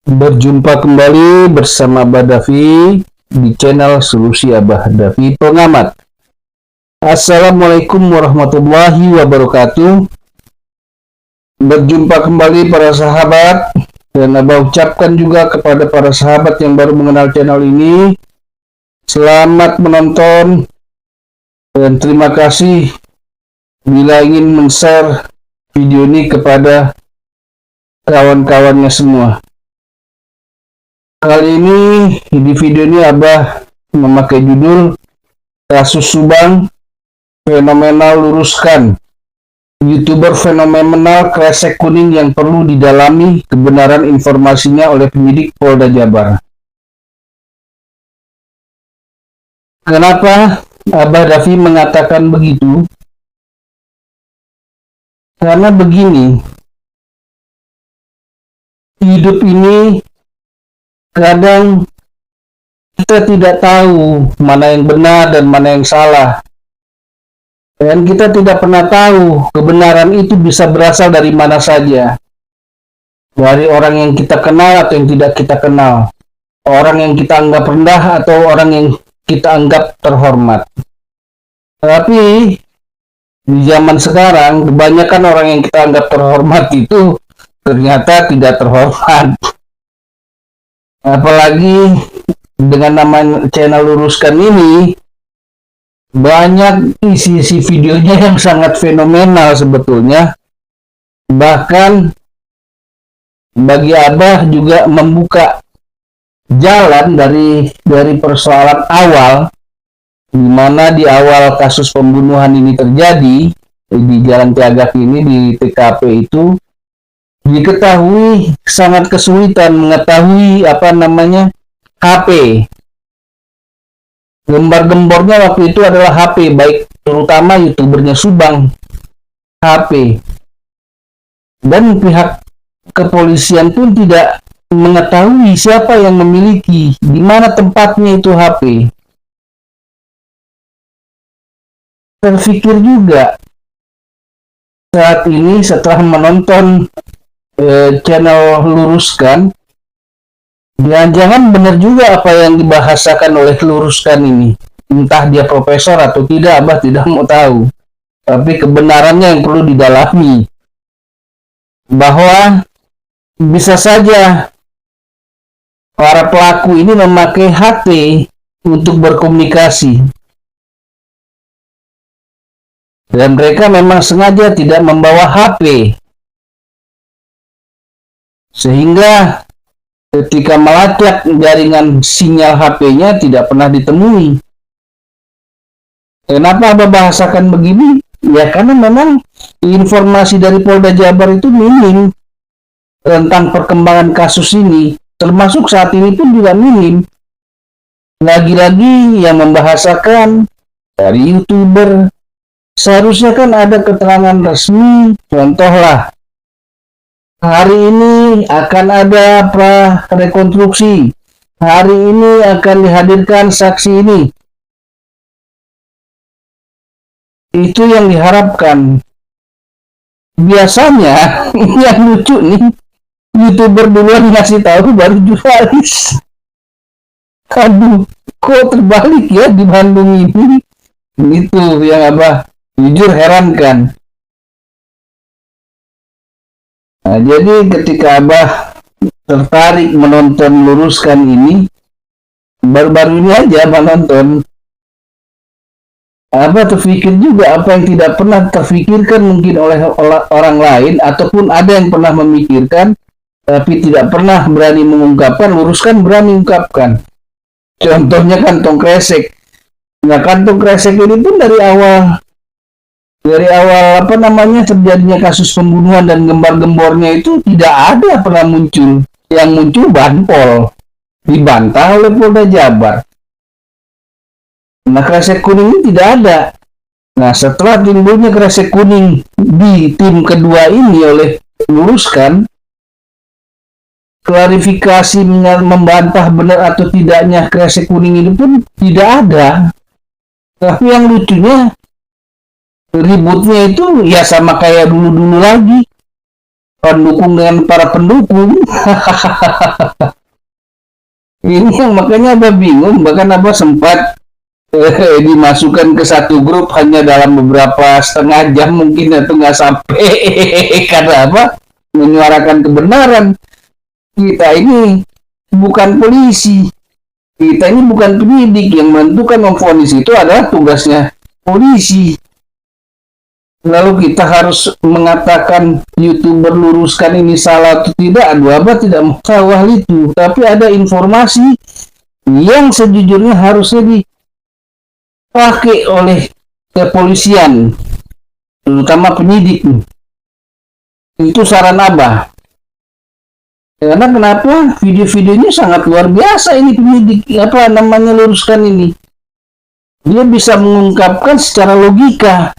Berjumpa kembali bersama Abah Davi di channel Solusi Abah Davi Pengamat. Assalamualaikum warahmatullahi wabarakatuh. Berjumpa kembali para sahabat, dan Abah ucapkan juga kepada para sahabat yang baru mengenal channel ini, selamat menonton dan terima kasih bila ingin men-share video ini kepada kawan-kawannya semua. Kali ini di video ini Abah memakai judul Kasus Subang Fenomenal Luruskan. YouTuber fenomenal kresek kuning yang perlu didalami kebenaran informasinya oleh penyidik Polda Jabar. Kenapa Abah Davi mengatakan begitu? Karena begini, hidup ini kadang kita tidak tahu mana yang benar dan mana yang salah. Dan kita tidak pernah tahu kebenaran itu bisa berasal dari mana saja. Dari orang yang kita kenal atau yang tidak kita kenal. Orang yang kita anggap rendah atau orang yang kita anggap terhormat. Tapi di zaman sekarang, kebanyakan orang yang kita anggap terhormat itu ternyata tidak terhormat. Apalagi dengan nama channel Luruskan ini, banyak isi videonya yang sangat fenomenal sebetulnya. Bahkan bagi Abah juga membuka jalan dari persoalan awal, di mana di awal kasus pembunuhan ini terjadi di Jalan Tiagak ini, di TKP itu diketahui sangat kesulitan mengetahui HP. Gembar-gembornya waktu itu adalah HP, baik terutama YouTubernya Subang HP. Dan pihak kepolisian pun tidak mengetahui siapa yang memiliki, di mana tempatnya itu HP. Terfikir juga saat ini setelah menonton channel Luruskan, jangan-jangan benar juga apa yang dibahasakan oleh Luruskan ini. Entah dia profesor atau tidak, Abah tidak mau tahu. Tapi kebenarannya yang perlu didalami. Bahwa bisa saja para pelaku ini memakai HP untuk berkomunikasi. Dan mereka memang sengaja tidak membawa HP. Sehingga ketika melacak jaringan sinyal HP-nya tidak pernah ditemui. Kenapa Abah bahasakan begini? Ya karena memang informasi dari Polda Jabar itu minim tentang perkembangan kasus ini. Termasuk saat ini pun juga minim. Lagi-lagi yang membahasakan dari YouTuber. Seharusnya kan ada keterangan resmi. Contohlah, hari ini akan ada rekonstruksi. Hari ini akan dihadirkan saksi ini. Itu yang diharapkan. Biasanya yang lucu nih, YouTuber duluan ngasih tahu baru jurnalis. Aduh, kok terbalik ya di Bandung ini? Itu yang Abah jujur herankan. Nah, jadi ketika Abah tertarik menonton Luruskan ini, baru-baru ini aja Abah nonton, Abah terpikir juga apa yang tidak pernah terpikirkan mungkin oleh orang lain, ataupun ada yang pernah memikirkan, tapi tidak pernah berani mengungkapkan. Luruskan berani mengungkapkan. Contohnya kantong kresek. Nah, kantong kresek ini pun dari awal terjadinya kasus pembunuhan dan gembar-gembornya itu tidak ada pernah muncul. Yang muncul Banpol, dibantah oleh Polda Jabar. Nah, kresek kuning ini tidak ada. Nah, setelah timbulnya kresek kuning di tim kedua ini oleh Luruskan, klarifikasi membantah benar atau tidaknya kresek kuning ini pun tidak ada. Tapi yang lucunya, ributnya itu ya sama kayak dulu-dulu lagi. pendukung dengan para pendukung. Ini yang makanya Abah bingung, bahkan Abah sempat dimasukkan ke satu grup hanya dalam beberapa setengah jam mungkin atau nggak sampai. Karena apa? Menyuarakan kebenaran. Kita ini bukan polisi, kita ini bukan penyidik. Yang menentukan memvonis itu adalah tugasnya polisi. Lalu kita harus mengatakan YouTuber luruskan ini salah atau tidak. Aduh, Abah tidak mau tahu hal itu. Tapi ada informasi yang sejujurnya harusnya dipakai oleh kepolisian, terutama penyidik. Itu saran Abah. Karena kenapa? Video-videonya sangat luar biasa ini penyidik. Apa namanya luruskan ini? Dia bisa mengungkapkan secara logika.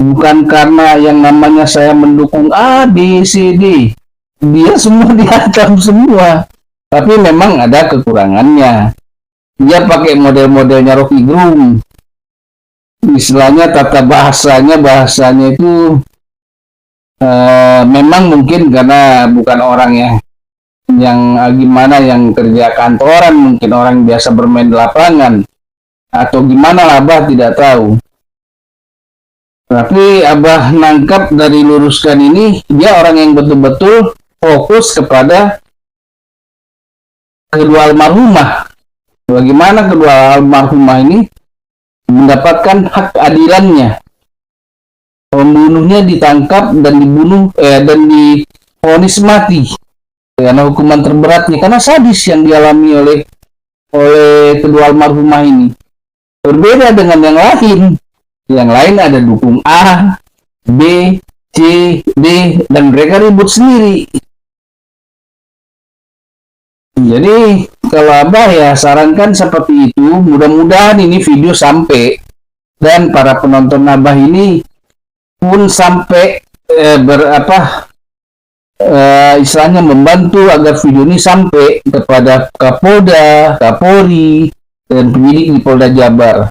Bukan karena yang namanya saya mendukung A, B, C, D. Dia semua dihantam semua. Tapi memang ada kekurangannya. Dia pakai model-modelnya Rocky Gerung. Istilahnya tata bahasanya itu memang mungkin karena bukan orang yang gimana yang kerja kantoran, mungkin orang biasa bermain di lapangan. Atau gimana lah, Abah tidak tahu. Tapi Abah nangkap dari luruskan ini, dia orang yang betul-betul fokus kepada kedua almarhumah. Bagaimana kedua almarhumah ini mendapatkan hak keadilannya. Pembunuhnya ditangkap dan dibunuh dan divonis mati karena hukuman terberatnya karena sadis yang dialami oleh kedua almarhumah ini. Berbeda dengan yang lain. Yang lain ada dukung A, B, C, D, dan mereka ribut sendiri. Jadi kalau Abah ya sarankan seperti itu. Mudah-mudahan ini video sampai dan para penonton Abah ini pun sampai istilahnya membantu agar video ini sampai kepada Kapolda, Kapolri, dan penyidik di Polda Jabar.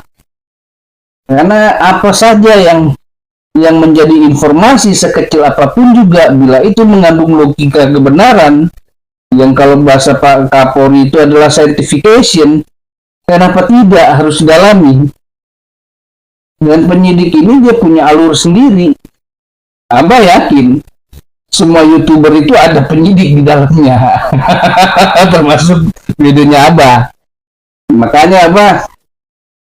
Karena apa saja yang menjadi informasi sekecil apapun juga bila itu mengandung logika kebenaran yang kalau bahasa Pak Kapolri itu adalah scientification, kenapa tidak harus didalami? Dan penyidik ini dia punya alur sendiri. Abah yakin semua YouTuber itu ada penyidik di dalamnya. Termasuk videonya Abah. Makanya Abah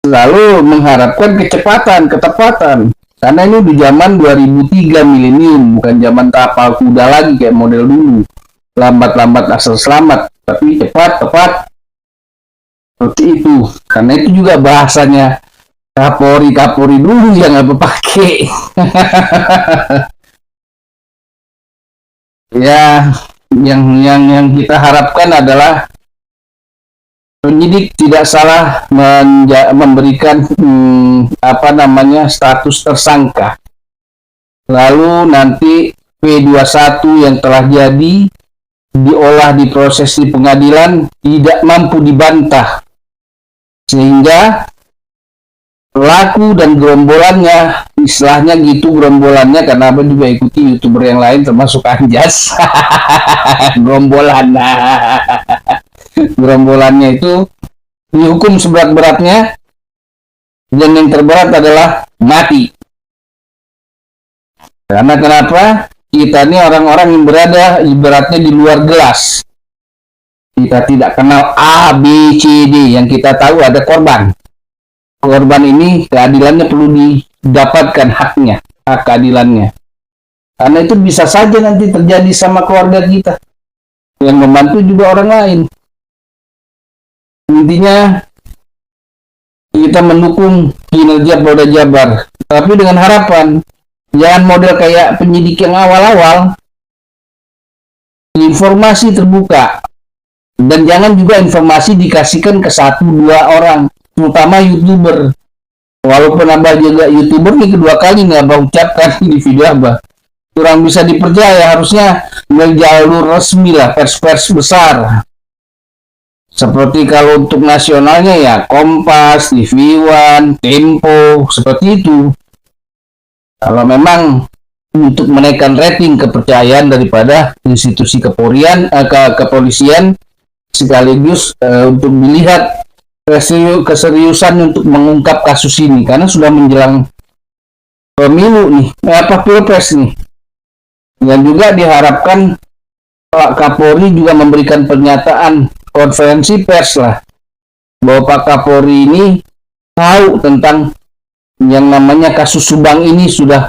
selalu mengharapkan kecepatan, ketepatan. Karena ini di zaman 2003 milenium, bukan zaman tapal kuda lagi kayak model dulu. Lambat-lambat asal selamat, tapi cepat, tepat. Seperti itu. Karena itu juga bahasanya Kapolri dulu yang Abah pakai. Ya, yang kita harapkan adalah penyidik tidak salah memberikan status tersangka. Lalu nanti P21 yang telah jadi diolah diproses di pengadilan tidak mampu dibantah. Sehingga pelaku dan gerombolannya, istilahnya gitu gerombolannya, karena Abah juga ikuti YouTuber yang lain termasuk Anjas. Gerombolannya itu dihukum seberat-beratnya dan yang terberat adalah mati. Karena kenapa? Kita ini orang-orang yang berada ibaratnya di luar gelas. Kita tidak kenal A, B, C, D. Yang kita tahu ada korban. Korban ini keadilannya perlu didapatkan haknya, hak keadilannya. Karena itu bisa saja nanti terjadi sama keluarga kita. Yang membantu juga orang lain. Intinya kita mendukung kinerja Polda Jabar, tapi dengan harapan jangan model kayak penyidik yang awal-awal. Informasi terbuka dan jangan juga informasi dikasihkan ke 1-2 orang, terutama YouTuber. Walaupun Abah juga YouTuber nih kedua kali nih Abah ucapkan di video Abah, kurang bisa dipercaya. Harusnya jalur resmi lah, pers-pers besar. Seperti kalau untuk nasionalnya ya Kompas, TV One, Tempo, seperti itu. Kalau memang untuk menaikkan rating kepercayaan daripada institusi kepolisian, sekaligus untuk dilihat keseriusan untuk mengungkap kasus ini, karena sudah menjelang pemilu nih, pilpres nih. Dan juga diharapkan Pak Kapolri juga memberikan pernyataan konferensi pers lah, bahwa Pak Kapolri ini tahu tentang yang namanya kasus Subang ini sudah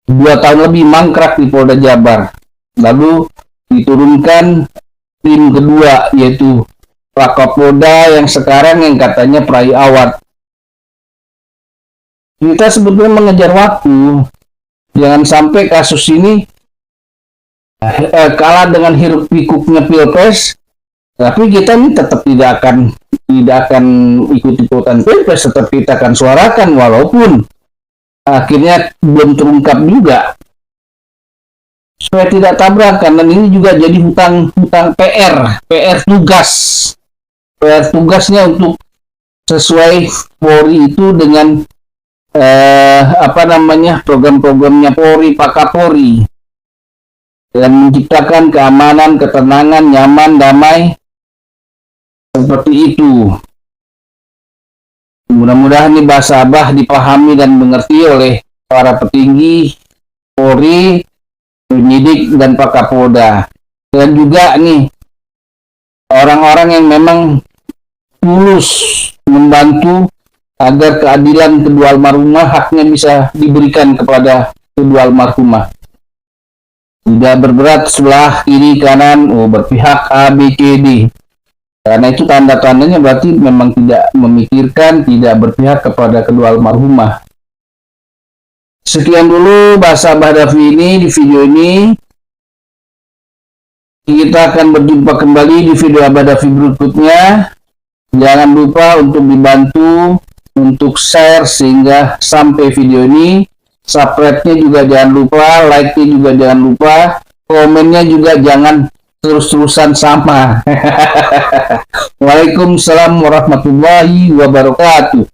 2 tahun lebih mangkrak di Polda Jabar. Lalu diturunkan tim kedua, yaitu Pak Kapolda yang sekarang yang katanya peraih award. Kita sebetulnya mengejar waktu, jangan sampai kasus ini kalah dengan hiruk pikuknya pilpres, tapi kita ini tetap tidak akan ikut-ikutan pilpres, tetap kita akan suarakan walaupun akhirnya belum terungkap juga, supaya tidak tabrakan. Dan ini juga jadi hutang tugasnya untuk sesuai Polri itu dengan program-programnya Polri, Pak Kapolri, dan menciptakan keamanan, ketenangan, nyaman, damai, seperti itu. Mudah-mudahan ini bahasa Abah dipahami dan mengerti oleh para petinggi Polri, penyidik, dan Pak Kapolda. Dan juga nih orang-orang yang memang tulus membantu agar keadilan kedua almarhumah, haknya bisa diberikan kepada kedua almarhumah. Tidak berberat sebelah kiri kanan, berpihak A, B, C, D. Karena itu tanda-tandanya berarti memang tidak memikirkan, tidak berpihak kepada kedua almarhumah. Sekian dulu bahasa Abah Davi ini di video ini. Kita akan berjumpa kembali di video Abah Davi berikutnya. Jangan lupa untuk dibantu untuk share sehingga sampai video ini. Subscribe-nya juga jangan lupa, like-nya juga jangan lupa, komennya juga jangan terus-terusan sama. Waalaikumsalam warahmatullahi wabarakatuh.